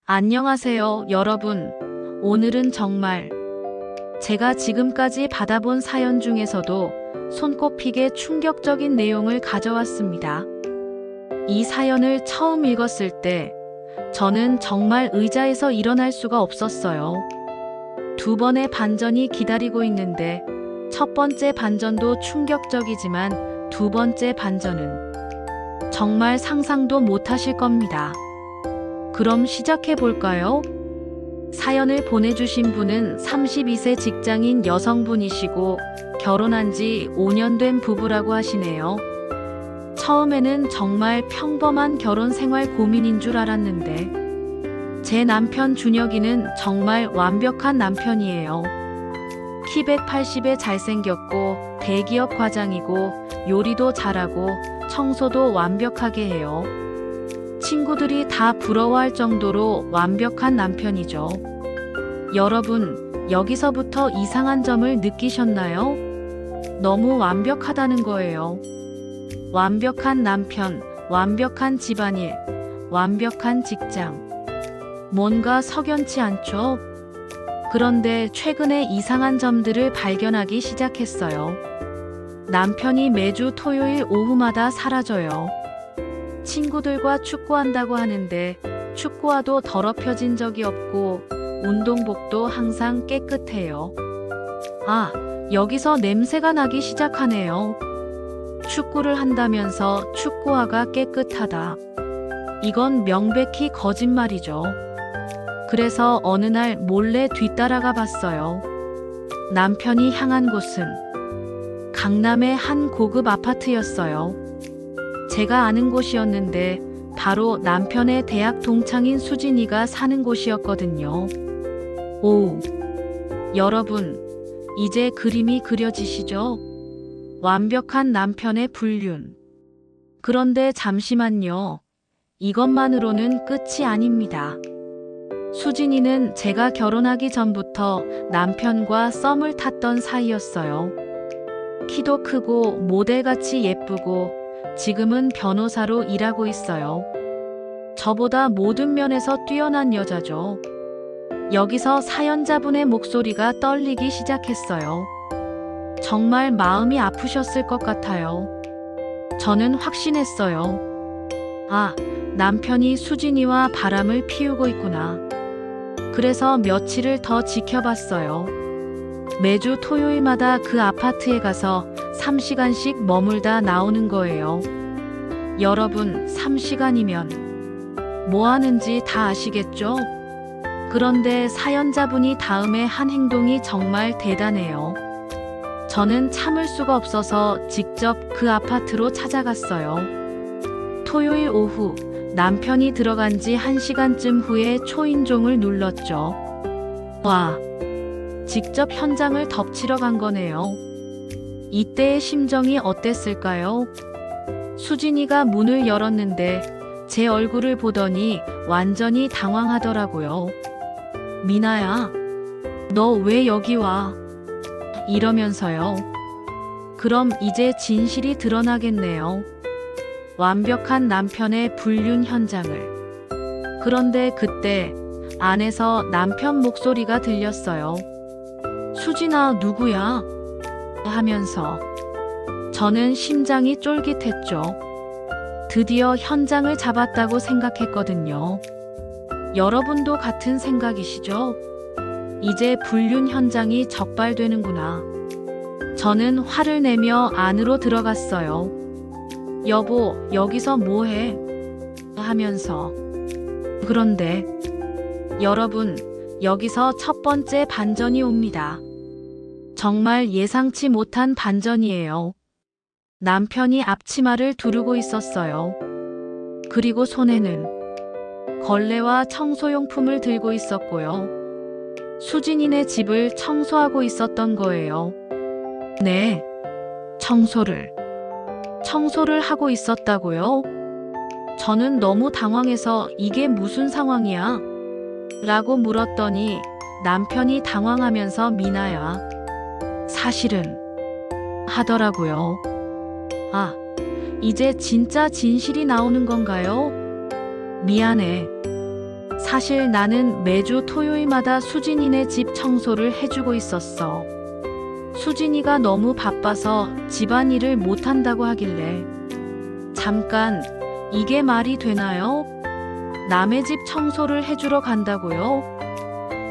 안녕하세요, 여러분. 오늘은 정말 제가 지금까지 받아본 사연 중에서도 손꼽히게 충격적인 내용을 가져왔습니다. 이 사연을 처음 읽었을 때 저는 정말 의자에서 일어날 수가 없었어요. 두 번의 반전이 기다리고 있는데 첫 번째 반전도 충격적이지만 두 번째 반전은 정말 상상도 못하실 겁니다. 그럼 시작해 볼까요? 사연을 보내주신 분은 32세 직장인 여성분이시고 결혼한 지 5년 된 부부라고 하시네요. 처음에는 정말 평범한 결혼 생활 고민인 줄 알았는데 제 남편 준혁이는 정말 완벽한 남편이에요. 키 180에 잘생겼고 대기업 과장이고 요리도 잘하고 청소도 완벽하게 해요. 친구들이 다 부러워할 정도로 완벽한 남편이죠. 여러분, 여기서부터 이상한 점을 느끼셨나요? 너무 완벽하다는 거예요. 완벽한 남편, 완벽한 집안일, 완벽한 직장. 뭔가 석연치 않죠? 그런데 최근에 이상한 점들을 발견하기 시작했어요. 남편이 매주 토요일 오후마다 사라져요. 친구들과 축구한다고 하는데 축구화도 더럽혀진 적이 없고 운동복도 항상 깨끗해요. 아, 여기서 냄새가 나기 시작하네요. 축구를 한다면서 축구화가 깨끗하다. 이건 명백히 거짓말이죠. 그래서 어느 날 몰래 뒤따라가 봤어요. 남편이 향한 곳은 강남의 한 고급 아파트였어요. 제가 아는 곳이었는데 바로 남편의 대학 동창인 수진이가 사는 곳이었거든요. 오, 여러분, 이제 그림이 그려지시죠? 완벽한 남편의 불륜. 그런데 잠시만요. 이것만으로는 끝이 아닙니다. 수진이는 제가 결혼하기 전부터 남편과 썸을 탔던 사이였어요. 키도 크고 모델같이 예쁘고 지금은 변호사로 일하고 있어요. 저보다 모든 면에서 뛰어난 여자죠. 여기서 사연자분의 목소리가 떨리기 시작했어요. 정말 마음이 아프셨을 것 같아요. 저는 확신했어요. 아, 남편이 수진이와 바람을 피우고 있구나. 그래서 며칠을 더 지켜봤어요. 매주 토요일마다 그 아파트에 가서 3시간씩 머물다 나오는 거예요. 여러분, 3시간이면 뭐 하는지 다 아시겠죠? 그런데 사연자분이 다음에 한 행동이 정말 대단해요. 저는 참을 수가 없어서 직접 그 아파트로 찾아갔어요. 토요일 오후, 남편이 들어간 지 1시간쯤 후에 초인종을 눌렀죠. 와, 직접 현장을 덮치러 간 거네요. 이때의 심정이 어땠을까요? 수진이가 문을 열었는데 제 얼굴을 보더니 완전히 당황하더라고요. 미나야, 너 왜 여기 와? 이러면서요. 그럼 이제 진실이 드러나겠네요. 완벽한 남편의 불륜 현장을. 그런데 그때 안에서 남편 목소리가 들렸어요. 수진아, 누구야? 하면서 저는 심장이 쫄깃했죠. 드디어 현장을 잡았다고 생각했거든요. 여러분도 같은 생각이시죠? 이제 불륜 현장이 적발되는구나. 저는 화를 내며 안으로 들어갔어요. 여보, 여기서 뭐해? 하면서. 그런데 여러분, 여기서 첫 번째 반전이 옵니다. 정말 예상치 못한 반전이에요. 남편이 앞치마를 두르고 있었어요. 그리고 손에는 걸레와 청소용품을 들고 있었고요. 수진이네 집을 청소하고 있었던 거예요. 네, 청소를 하고 있었다고요? 저는 너무 당황해서 이게 무슨 상황이야? 라고 물었더니 남편이 당황하면서 미나야, 사실은 하더라고요. 아, 이제 진짜 진실이 나오는 건가요? 미안해. 사실 나는 매주 토요일마다 수진이네 집 청소를 해주고 있었어. 수진이가 너무 바빠서 집안일을 못한다고 하길래 잠깐, 이게 말이 되나요? 남의 집 청소를 해주러 간다고요?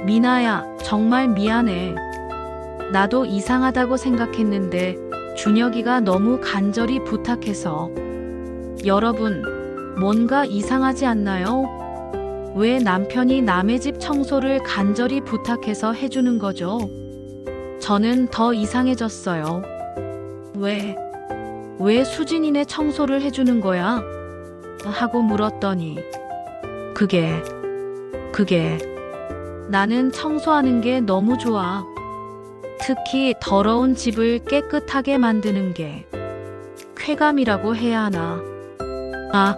미나야, 정말 미안해. 나도 이상하다고 생각했는데 준혁이가 너무 간절히 부탁해서. 여러분, 뭔가 이상하지 않나요? 왜 남편이 남의 집 청소를 간절히 부탁해서 해주는 거죠? 저는 더 이상해졌어요. 왜 수진이네 청소를 해주는 거야? 하고 물었더니 그게 나는 청소하는 게 너무 좋아. 특히 더러운 집을 깨끗하게 만드는 게 쾌감이라고 해야 하나. 아,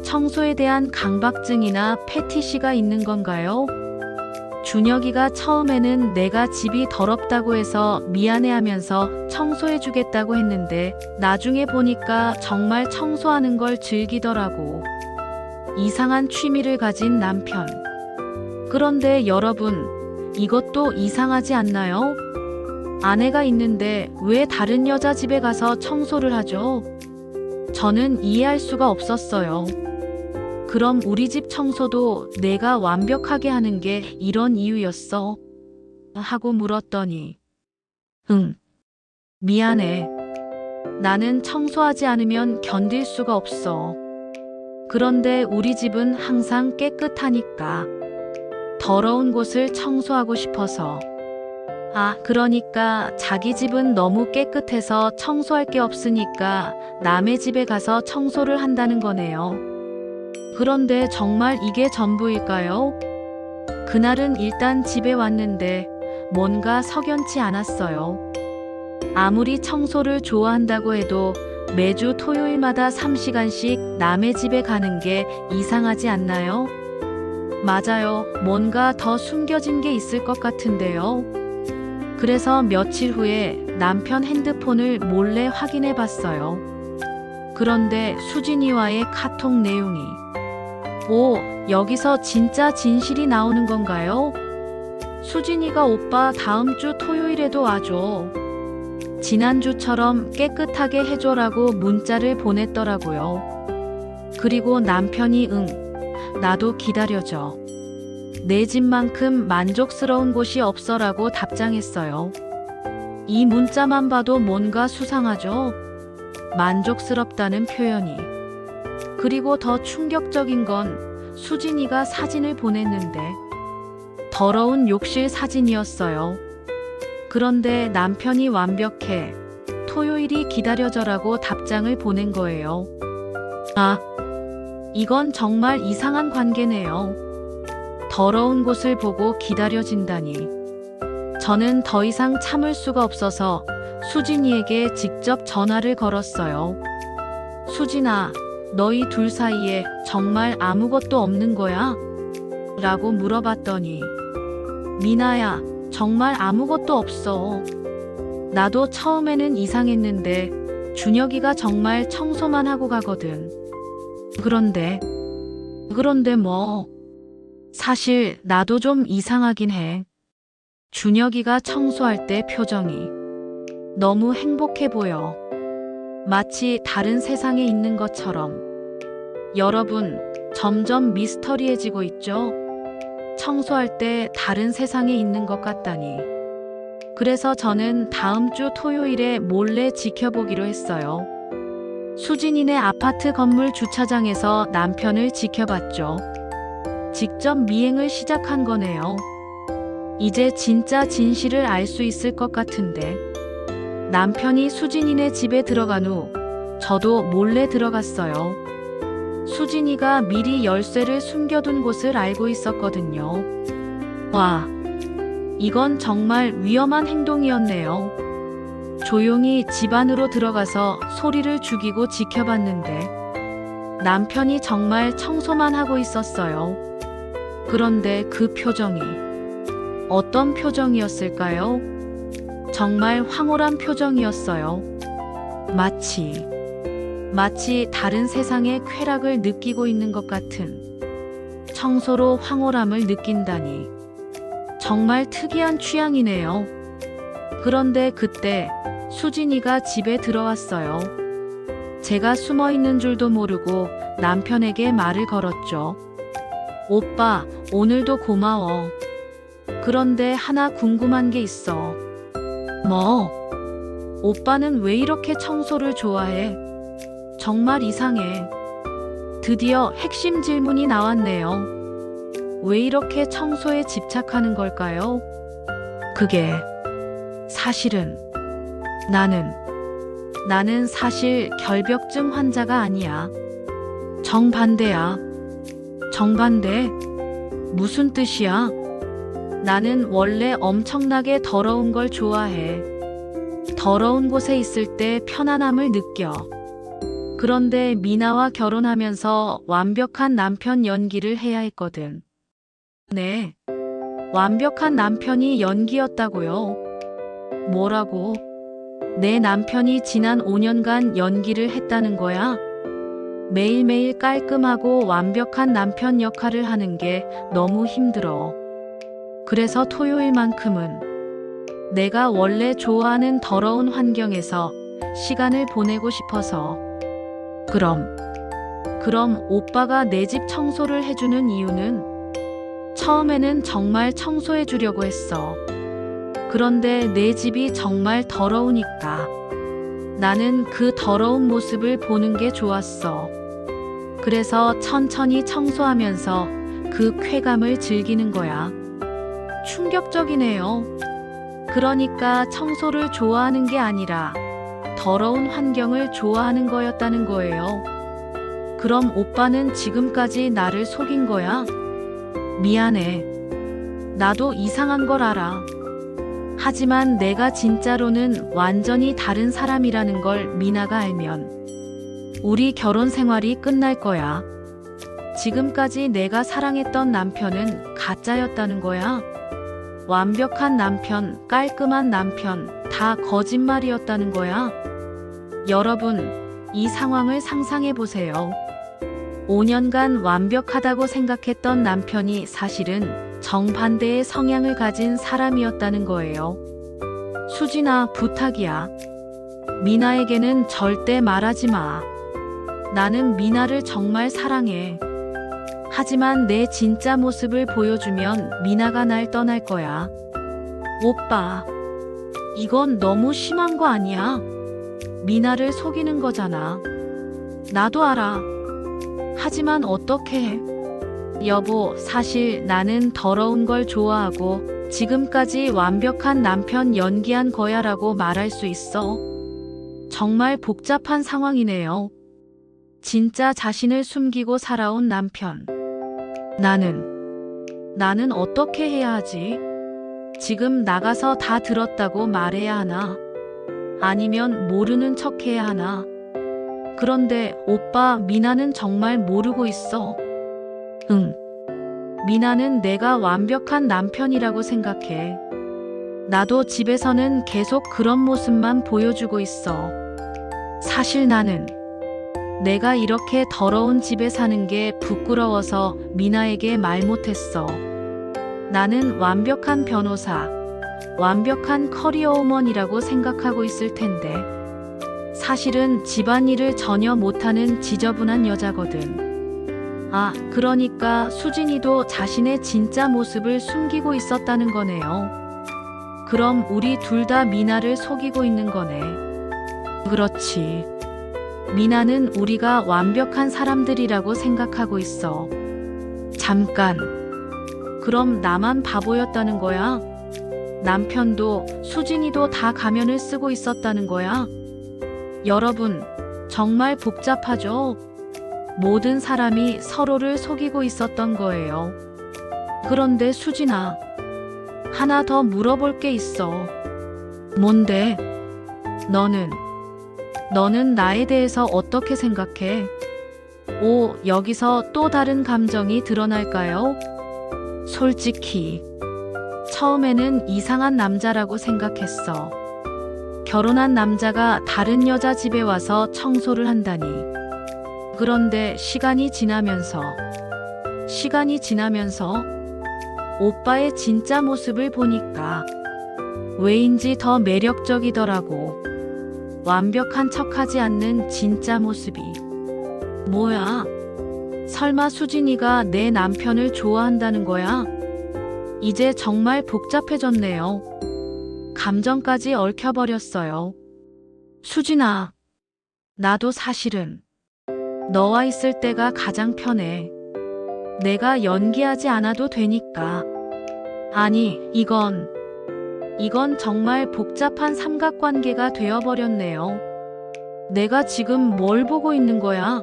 청소에 대한 강박증이나 패티시가 있는 건가요? 준혁이가 처음에는 내가 집이 더럽다고 해서 미안해하면서 청소해주겠다고 했는데 나중에 보니까 정말 청소하는 걸 즐기더라고. 이상한 취미를 가진 남편. 그런데 여러분, 이것도 이상하지 않나요? 아내가 있는데 왜 다른 여자 집에 가서 청소를 하죠? 저는 이해할 수가 없었어요. 그럼 우리 집 청소도 내가 완벽하게 하는 게 이런 이유였어? 하고 물었더니 응, 미안해. 나는 청소하지 않으면 견딜 수가 없어. 그런데 우리 집은 항상 깨끗하니까 더러운 곳을 청소하고 싶어서. 아, 그러니까 자기 집은 너무 깨끗해서 청소할 게 없으니까 남의 집에 가서 청소를 한다는 거네요. 그런데 정말 이게 전부일까요? 그날은 일단 집에 왔는데 뭔가 석연치 않았어요. 아무리 청소를 좋아한다고 해도 매주 토요일마다 3시간씩 남의 집에 가는 게 이상하지 않나요? 맞아요. 뭔가 더 숨겨진 게 있을 것 같은데요. 그래서 며칠 후에 남편 핸드폰을 몰래 확인해 봤어요. 그런데 수진이와의 카톡 내용이 오, 여기서 진짜 진실이 나오는 건가요? 수진이가 오빠 다음 주 토요일에도 와줘. 지난주처럼 깨끗하게 해줘라고 문자를 보냈더라고요. 그리고 남편이 응, 나도 기다려줘. 내 집만큼 만족스러운 곳이 없어라고 답장했어요. 이 문자만 봐도 뭔가 수상하죠? 만족스럽다는 표현이. 그리고 더 충격적인 건 수진이가 사진을 보냈는데 더러운 욕실 사진이었어요. 그런데 남편이 완벽해. 토요일이 기다려져라고 답장을 보낸 거예요. 아, 이건 정말 이상한 관계네요. 더러운 곳을 보고 기다려진다니. 저는 더 이상 참을 수가 없어서 수진이에게 직접 전화를 걸었어요. 수진아, 너희 둘 사이에 정말 아무것도 없는 거야? 라고 물어봤더니 미나야, 정말 아무것도 없어. 나도 처음에는 이상했는데 준혁이가 정말 청소만 하고 가거든. 그런데 뭐. 사실 나도 좀 이상하긴 해. 준혁이가 청소할 때 표정이 너무 행복해 보여. 마치 다른 세상에 있는 것처럼. 여러분, 점점 미스터리해지고 있죠? 청소할 때 다른 세상에 있는 것 같다니. 그래서 저는 다음 주 토요일에 몰래 지켜보기로 했어요. 수진이네 아파트 건물 주차장에서 남편을 지켜봤죠. 직접 미행을 시작한 거네요. 이제 진짜 진실을 알 수 있을 것 같은데. 남편이 수진이네 집에 들어간 후 저도 몰래 들어갔어요. 수진이가 미리 열쇠를 숨겨둔 곳을 알고 있었거든요. 와, 이건 정말 위험한 행동이었네요. 조용히 집 안으로 들어가서 소리를 죽이고 지켜봤는데 남편이 정말 청소만 하고 있었어요. 그런데 그 표정이 어떤 표정이었을까요? 정말 황홀한 표정이었어요. 마치 다른 세상의 쾌락을 느끼고 있는 것 같은. 청소로 황홀함을 느낀다니. 정말 특이한 취향이네요. 그런데 그때 수진이가 집에 들어왔어요. 제가 숨어 있는 줄도 모르고 남편에게 말을 걸었죠. 오빠, 오늘도 고마워. 그런데 하나 궁금한 게 있어. 뭐? 오빠는 왜 이렇게 청소를 좋아해? 정말 이상해. 드디어 핵심 질문이 나왔네요. 왜 이렇게 청소에 집착하는 걸까요? 그게 사실은 나는 사실 결벽증 환자가 아니야. 정반대야. 정반대? 무슨 뜻이야? 나는 원래 엄청나게 더러운 걸 좋아해. 더러운 곳에 있을 때 편안함을 느껴. 그런데 미나와 결혼하면서 완벽한 남편 연기를 해야 했거든. 네. 완벽한 남편이 연기였다고요? 뭐라고? 내 남편이 지난 5년간 연기를 했다는 거야? 매일매일 깔끔하고 완벽한 남편 역할을 하는 게 너무 힘들어. 그래서 토요일만큼은 내가 원래 좋아하는 더러운 환경에서 시간을 보내고 싶어서. 그럼 오빠가 내 집 청소를 해주는 이유는? 처음에는 정말 청소해 주려고 했어. 그런데 내 집이 정말 더러우니까. 나는 그 더러운 모습을 보는 게 좋았어. 그래서 천천히 청소하면서 그 쾌감을 즐기는 거야. 충격적이네요. 그러니까 청소를 좋아하는 게 아니라 더러운 환경을 좋아하는 거였다는 거예요. 그럼 오빠는 지금까지 나를 속인 거야? 미안해. 나도 이상한 걸 알아. 하지만 내가 진짜로는 완전히 다른 사람이라는 걸 미나가 알면 우리 결혼 생활이 끝날 거야. 지금까지 내가 사랑했던 남편은 가짜였다는 거야. 완벽한 남편, 깔끔한 남편, 다 거짓말이었다는 거야. 여러분, 이 상황을 상상해 보세요. 5년간 완벽하다고 생각했던 남편이 사실은 정반대의 성향을 가진 사람이었다는 거예요. 수진아, 부탁이야. 미나에게는 절대 말하지 마. 나는 미나를 정말 사랑해. 하지만 내 진짜 모습을 보여주면 미나가 날 떠날 거야. 오빠, 이건 너무 심한 거 아니야? 미나를 속이는 거잖아. 나도 알아. 하지만 어떡해? 여보, 사실 나는 더러운 걸 좋아하고 지금까지 완벽한 남편 연기한 거야 라고 말할 수 있어. 정말 복잡한 상황이네요. 진짜 자신을 숨기고 살아온 남편. 나는 어떻게 해야 하지? 지금 나가서 다 들었다고 말해야 하나? 아니면 모르는 척 해야 하나? 그런데 오빠, 미나는 정말 모르고 있어. 응. 미나는 내가 완벽한 남편이라고 생각해. 나도 집에서는 계속 그런 모습만 보여주고 있어. 사실 나는 내가 이렇게 더러운 집에 사는 게 부끄러워서 미나에게 말 못했어. 나는 완벽한 변호사, 완벽한 커리어우먼이라고 생각하고 있을 텐데 사실은 집안일을 전혀 못하는 지저분한 여자거든. 아, 그러니까 수진이도 자신의 진짜 모습을 숨기고 있었다는 거네요. 그럼 우리 둘 다 미나를 속이고 있는 거네. 그렇지. 미나는 우리가 완벽한 사람들이라고 생각하고 있어. 잠깐. 그럼 나만 바보였다는 거야? 남편도 수진이도 다 가면을 쓰고 있었다는 거야? 여러분, 정말 복잡하죠? 모든 사람이 서로를 속이고 있었던 거예요. 그런데 수진아, 하나 더 물어볼 게 있어. 뭔데? 너는 나에 대해서 어떻게 생각해? 오, 여기서 또 다른 감정이 드러날까요? 솔직히, 처음에는 이상한 남자라고 생각했어. 결혼한 남자가 다른 여자 집에 와서 청소를 한다니. 그런데 시간이 지나면서 시간이 지나면서 오빠의 진짜 모습을 보니까 왜인지 더 매력적이더라고. 완벽한 척하지 않는 진짜 모습이. 뭐야? 설마 수진이가 내 남편을 좋아한다는 거야? 이제 정말 복잡해졌네요. 감정까지 얽혀버렸어요. 수진아, 나도 사실은 너와 있을 때가 가장 편해. 내가 연기하지 않아도 되니까. 아니, 이건 정말 복잡한 삼각관계가 되어버렸네요. 내가 지금 뭘 보고 있는 거야?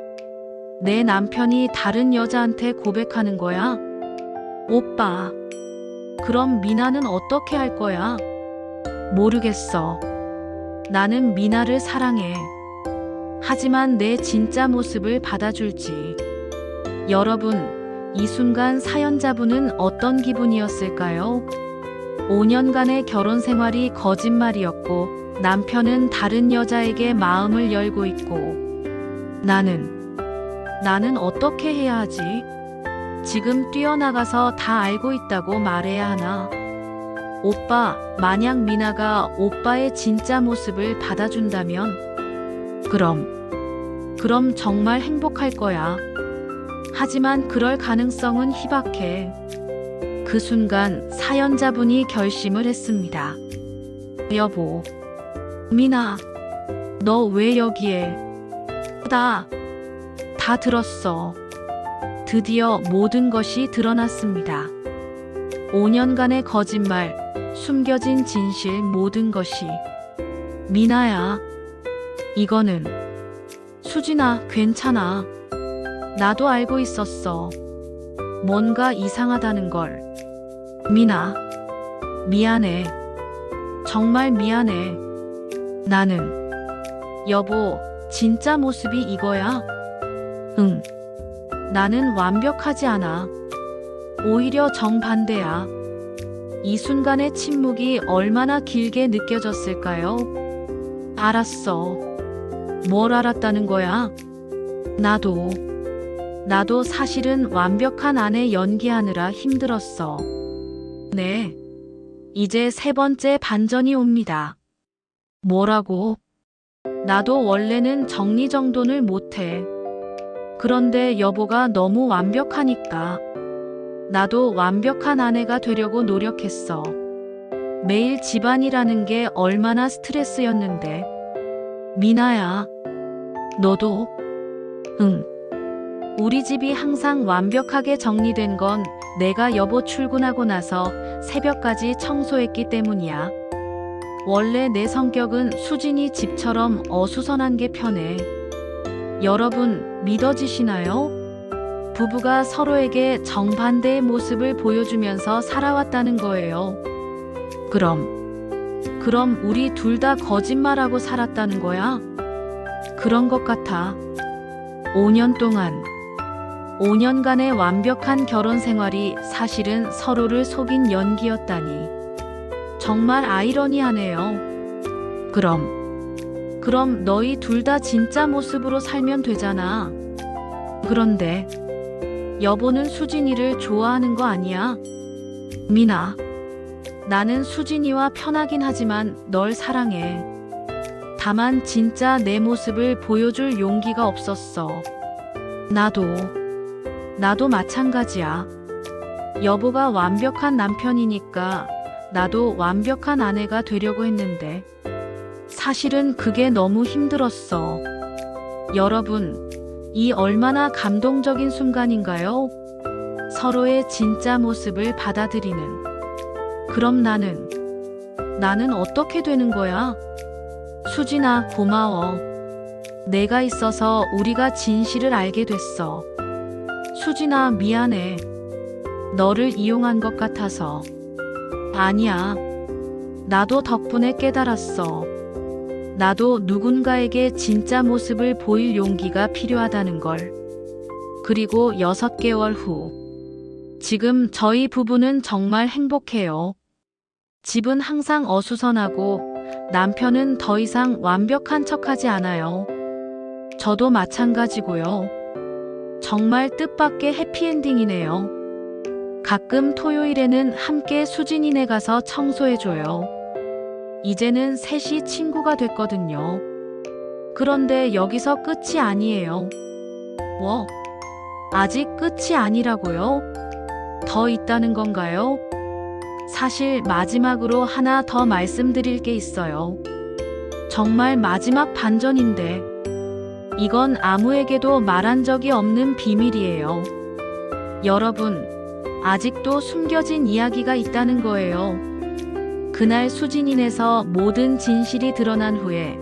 내 남편이 다른 여자한테 고백하는 거야? 오빠, 그럼 미나는 어떻게 할 거야? 모르겠어. 나는 미나를 사랑해. 하지만 내 진짜 모습을 받아줄지. 여러분, 이 순간 사연자분은 어떤 기분이었을까요? 5년간의 결혼 생활이 거짓말이었고 남편은 다른 여자에게 마음을 열고 있고 나는 어떻게 해야 하지? 지금 뛰어나가서 다 알고 있다고 말해야 하나? 오빠, 만약 미나가 오빠의 진짜 모습을 받아준다면 그럼 정말 행복할 거야. 하지만 그럴 가능성은 희박해. 그 순간 사연자분이 결심을 했습니다. 여보, 미나, 너 왜 여기에? 다 들었어. 드디어 모든 것이 드러났습니다. 5년간의 거짓말, 숨겨진 진실 모든 것이. 미나야, 이거는. 수진아, 괜찮아. 나도 알고 있었어. 뭔가 이상하다는 걸. 미나, 미안해. 정말 미안해. 나는. 여보, 진짜 모습이 이거야? 응. 나는 완벽하지 않아. 오히려 정반대야. 이 순간의 침묵이 얼마나 길게 느껴졌을까요? 알았어. 뭘 알았다는 거야? 나도 사실은 완벽한 아내 연기하느라 힘들었어. 네. 이제 세 번째 반전이 옵니다. 뭐라고? 나도 원래는 정리정돈을 못해. 그런데 여보가 너무 완벽하니까. 나도 완벽한 아내가 되려고 노력했어. 매일 집안이라는 게 얼마나 스트레스였는데. 미나야, 너도? 응. 우리 집이 항상 완벽하게 정리된 건 내가 여보 출근하고 나서 새벽까지 청소했기 때문이야. 원래 내 성격은 수진이 집처럼 어수선한 게 편해. 여러분, 믿어지시나요? 부부가 서로에게 정반대의 모습을 보여주면서 살아왔다는 거예요. 그럼 우리 둘 다 거짓말하고 살았다는 거야? 그런 것 같아. 5년간의 완벽한 결혼 생활이 사실은 서로를 속인 연기였다니. 정말 아이러니하네요. 그럼 너희 둘 다 진짜 모습으로 살면 되잖아. 그런데 여보는 수진이를 좋아하는 거 아니야? 미나, 나는 수진이와 편하긴 하지만 널 사랑해. 다만 진짜 내 모습을 보여줄 용기가 없었어. 나도 마찬가지야. 여보가 완벽한 남편이니까 나도 완벽한 아내가 되려고 했는데 사실은 그게 너무 힘들었어. 여러분, 이 얼마나 감동적인 순간인가요? 서로의 진짜 모습을 받아들이는. 그럼 나는 어떻게 되는 거야? 수진아, 고마워. 내가 있어서 우리가 진실을 알게 됐어. 수진아, 미안해. 너를 이용한 것 같아서. 아니야. 나도 덕분에 깨달았어. 나도 누군가에게 진짜 모습을 보일 용기가 필요하다는 걸. 그리고 6개월 후. 지금 저희 부부는 정말 행복해요. 집은 항상 어수선하고 남편은 더 이상 완벽한 척하지 않아요. 저도 마찬가지고요. 정말 뜻밖의 해피엔딩이네요. 가끔 토요일에는 함께 수진이네 가서 청소해줘요. 이제는 셋이 친구가 됐거든요. 그런데 여기서 끝이 아니에요. 뭐? 아직 끝이 아니라고요? 더 있다는 건가요? 사실 마지막으로 하나 더 말씀드릴 게 있어요. 정말 마지막 반전인데, 이건 아무에게도 말한 적이 없는 비밀이에요. 여러분, 아직도 숨겨진 이야기가 있다는 거예요. 그날 수진인에서 모든 진실이 드러난 후에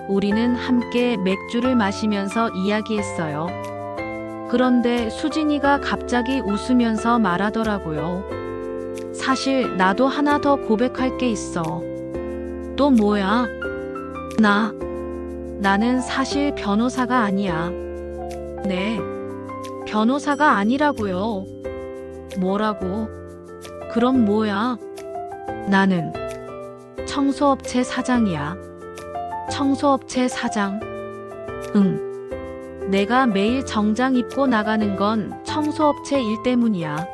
우리는 함께 맥주를 마시면서 이야기했어요. 그런데 수진이가 갑자기 웃으면서 말하더라고요. 사실 나도 하나 더 고백할 게 있어. 또 뭐야? 나는 사실 변호사가 아니야. 네, 변호사가 아니라고요. 뭐라고? 그럼 뭐야? 나는 청소업체 사장이야. 청소업체 사장? 응. 내가 매일 정장 입고 나가는 건 청소업체 일 때문이야.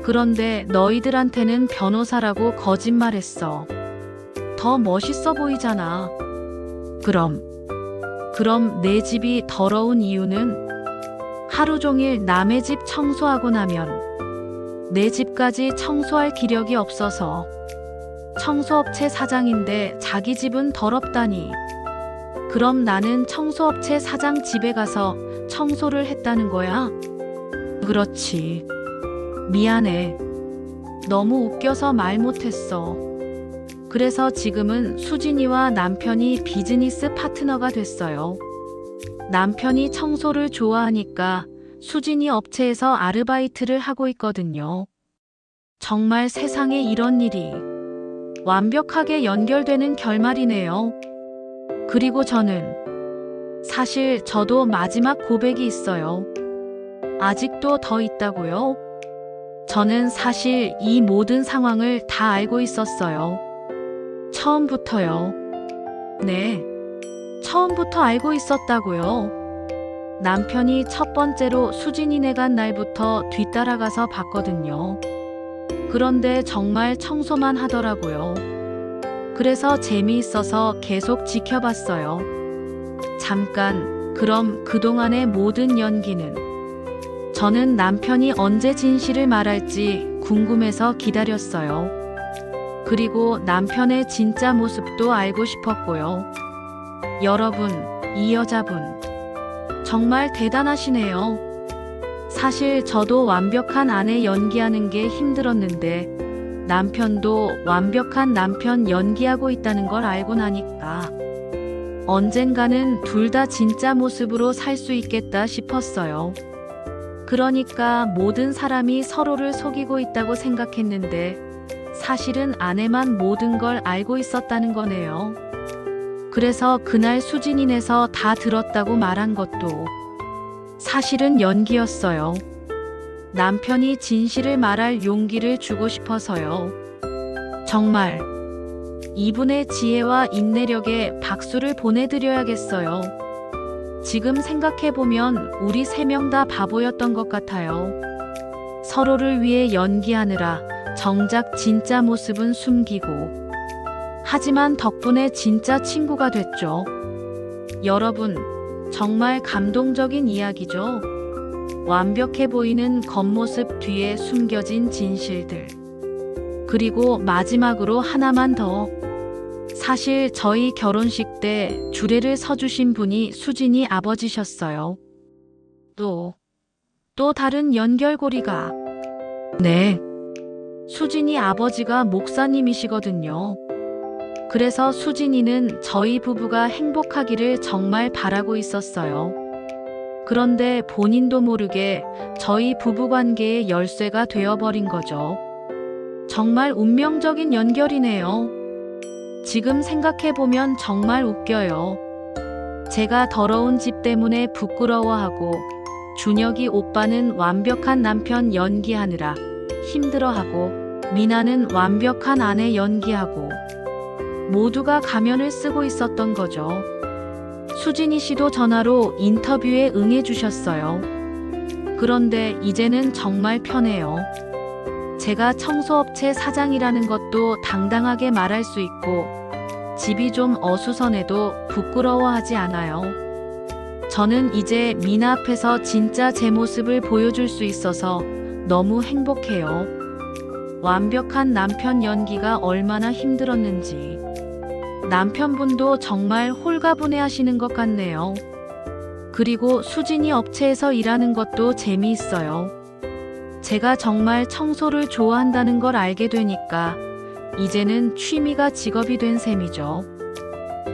그런데 너희들한테는 변호사라고 거짓말했어. 더 멋있어 보이잖아. 그럼 내 집이 더러운 이유는 하루 종일 남의 집 청소하고 나면 내 집까지 청소할 기력이 없어서. 청소업체 사장인데 자기 집은 더럽다니. 그럼 나는 청소업체 사장 집에 가서 청소를 했다는 거야? 그렇지. 미안해. 너무 웃겨서 말 못했어. 그래서 지금은 수진이와 남편이 비즈니스 파트너가 됐어요. 남편이 청소를 좋아하니까 수진이 업체에서 아르바이트를 하고 있거든요. 정말 세상에 이런 일이 완벽하게 연결되는 결말이네요. 그리고 사실 저도 마지막 고백이 있어요. 아직도 더 있다고요? 저는 사실 이 모든 상황을 다 알고 있었어요. 처음부터요. 네, 처음부터 알고 있었다고요. 남편이 첫 번째로 수진이네 간 날부터 뒤따라가서 봤거든요. 그런데 정말 청소만 하더라고요. 그래서 재미있어서 계속 지켜봤어요. 잠깐, 그럼 그동안의 모든 연기는? 저는 남편이 언제 진실을 말할지 궁금해서 기다렸어요. 그리고 남편의 진짜 모습도 알고 싶었고요. 여러분, 이 여자분 정말 대단하시네요. 사실 저도 완벽한 아내 연기하는 게 힘들었는데 남편도 완벽한 남편 연기하고 있다는 걸 알고 나니까 언젠가는 둘 다 진짜 모습으로 살 수 있겠다 싶었어요. 그러니까 모든 사람이 서로를 속이고 있다고 생각했는데 사실은 아내만 모든 걸 알고 있었다는 거네요. 그래서 그날 수진이네서 다 들었다고 말한 것도 사실은 연기였어요. 남편이 진실을 말할 용기를 주고 싶어서요. 정말 이분의 지혜와 인내력에 박수를 보내드려야겠어요. 지금 생각해보면 우리 세 명 다 바보였던 것 같아요. 서로를 위해 연기하느라 정작 진짜 모습은 숨기고. 하지만 덕분에 진짜 친구가 됐죠. 여러분, 정말 감동적인 이야기죠? 완벽해 보이는 겉모습 뒤에 숨겨진 진실들. 그리고 마지막으로 하나만 더. 사실 저희 결혼식 때 주례를 서주신 분이 수진이 아버지셨어요. 또 다른 연결고리가. 네. 수진이 아버지가 목사님이시거든요. 그래서 수진이는 저희 부부가 행복하기를 정말 바라고 있었어요. 그런데 본인도 모르게 저희 부부 관계의 열쇠가 되어버린 거죠. 정말 운명적인 연결이네요. 지금 생각해보면 정말 웃겨요. 제가 더러운 집 때문에 부끄러워하고 준혁이 오빠는 완벽한 남편 연기하느라 힘들어하고 미나는 완벽한 아내 연기하고 모두가 가면을 쓰고 있었던 거죠. 수진이 씨도 전화로 인터뷰에 응해주셨어요. 그런데 이제는 정말 편해요. 제가 청소업체 사장이라는 것도 당당하게 말할 수 있고, 집이 좀 어수선해도 부끄러워하지 않아요. 저는 이제 미나 앞에서 진짜 제 모습을 보여줄 수 있어서 너무 행복해요. 완벽한 남편 연기가 얼마나 힘들었는지. 남편분도 정말 홀가분해 하시는 것 같네요. 그리고 수진이 업체에서 일하는 것도 재미있어요. 제가 정말 청소를 좋아한다는 걸 알게 되니까 이제는 취미가 직업이 된 셈이죠.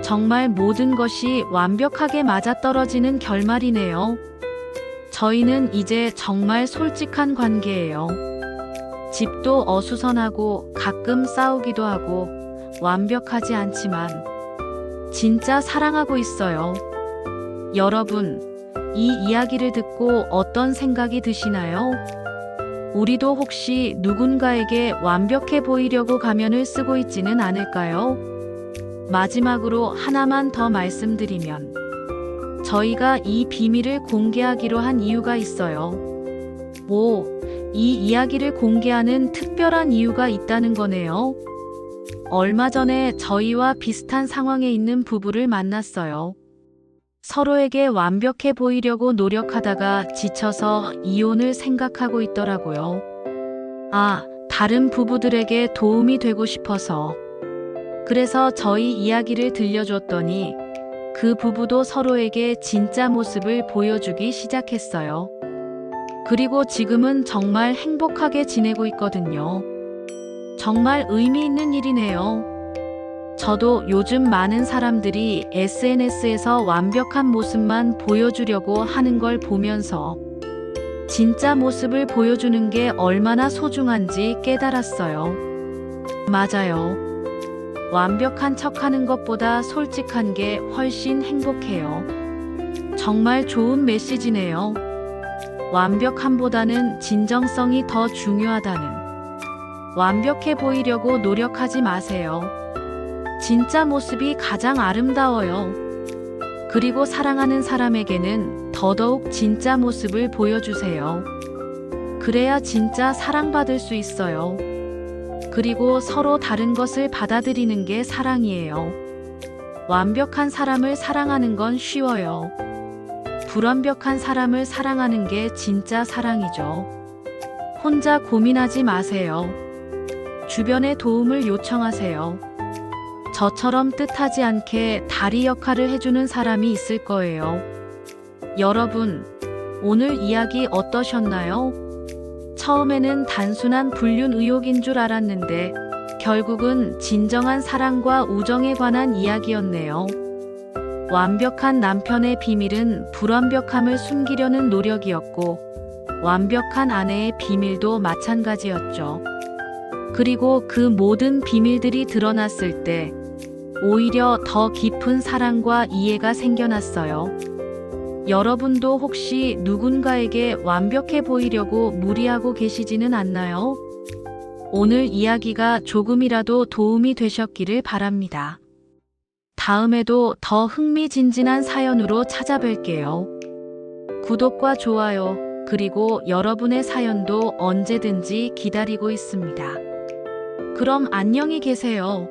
정말 모든 것이 완벽하게 맞아떨어지는 결말이네요. 저희는 이제 정말 솔직한 관계예요. 집도 어수선하고 가끔 싸우기도 하고 완벽하지 않지만 진짜 사랑하고 있어요. 여러분, 이 이야기를 듣고 어떤 생각이 드시나요? 우리도 혹시 누군가에게 완벽해 보이려고 가면을 쓰고 있지는 않을까요? 마지막으로 하나만 더 말씀드리면, 저희가 이 비밀을 공개하기로 한 이유가 있어요. 이 이야기를 공개하는 특별한 이유가 있다는 거네요. 얼마 전에 저희와 비슷한 상황에 있는 부부를 만났어요. 서로에게 완벽해 보이려고 노력하다가 지쳐서 이혼을 생각하고 있더라고요. 다른 부부들에게 도움이 되고 싶어서. 그래서 저희 이야기를 들려줬더니 그 부부도 서로에게 진짜 모습을 보여주기 시작했어요. 그리고 지금은 정말 행복하게 지내고 있거든요. 정말 의미 있는 일이네요. 저도 요즘 많은 사람들이 SNS에서 완벽한 모습만 보여주려고 하는 걸 보면서 진짜 모습을 보여주는 게 얼마나 소중한지 깨달았어요. 맞아요. 완벽한 척하는 것보다 솔직한 게 훨씬 행복해요. 정말 좋은 메시지네요. 완벽함보다는 진정성이 더 중요하다는. 완벽해 보이려고 노력하지 마세요. 진짜 모습이 가장 아름다워요. 그리고 사랑하는 사람에게는 더더욱 진짜 모습을 보여주세요. 그래야 진짜 사랑받을 수 있어요. 그리고 서로 다른 것을 받아들이는 게 사랑이에요. 완벽한 사람을 사랑하는 건 쉬워요. 불완벽한 사람을 사랑하는 게 진짜 사랑이죠. 혼자 고민하지 마세요. 주변의 도움을 요청하세요. 저처럼 뜻하지 않게 다리 역할을 해주는 사람이 있을 거예요. 여러분, 오늘 이야기 어떠셨나요? 처음에는 단순한 불륜 의혹인 줄 알았는데 결국은 진정한 사랑과 우정에 관한 이야기였네요. 완벽한 남편의 비밀은 불완벽함을 숨기려는 노력이었고, 완벽한 아내의 비밀도 마찬가지였죠. 그리고 그 모든 비밀들이 드러났을 때 오히려 더 깊은 사랑과 이해가 생겨났어요. 여러분도 혹시 누군가에게 완벽해 보이려고 무리하고 계시지는 않나요? 오늘 이야기가 조금이라도 도움이 되셨기를 바랍니다. 다음에도 더 흥미진진한 사연으로 찾아뵐게요. 구독과 좋아요, 그리고 여러분의 사연도 언제든지 기다리고 있습니다. 그럼 안녕히 계세요.